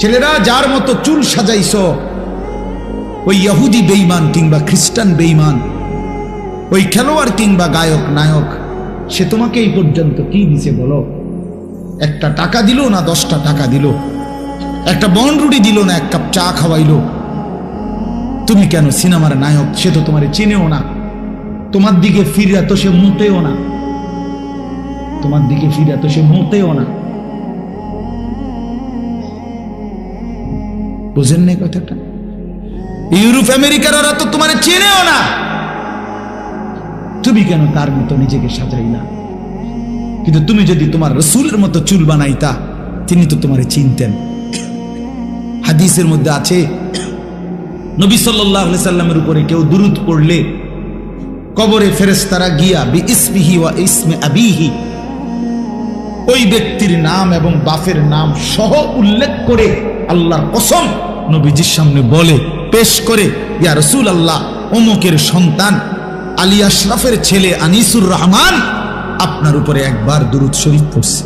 ছেলেরা যার মতো চুল সাজাইছো, ওই ইহুদি বেঈমান কিংবা খ্রিস্টান বেঈমান, ওই খেলোয়াড় কিংবা গায়ক নায়ক, সে তোমাকে এই পর্যন্ত কি দিছে বলো? একটা টাকা দিল না 10টা টাকা দিল, একটা বনরুটি দিল না, এক কাপ চা খাওয়াইলো। তুমি কেন সিনেমার নায়ক? সে তো তোমারে চিনেও না, তোমার দিকে ফিরে তো সে মুতেও না, তোমার দিকে ফিরে তো সে মুতেও না। বুঝেন না কথাটা? ইউরোপ আমেরিকার ওরা তো তোমারে চিনেও না, তুমি কেন তার মতো নিজেকে সাজাইলা? কিন্তু তুমি যদি তোমার রাসূলের মতো চুল বানাইতা, তিনি তো তোমারে চিনতেন। হাদিসের মধ্যে আছে, নবী সাল্লাল্লাহু আলাইহি সাল্লামের উপরে কেউ দুরূদ পড়লে কবরে ফেরেশতারা গিয়া বিইসমিহি ওয়া ইসমি আবিহি, ওই ব্যক্তির নাম এবং বাপের নাম সহ উল্লেখ করে আল্লাহর কসম নবীজির সামনে বলে, পেশ করে, ইয়া রাসূলুল্লাহ, অমুকের সন্তান আলী আশরাফের ছেলে আনিসুর রহমান আপনার উপরে একবার দুরূদ শরীফ পড়ছে।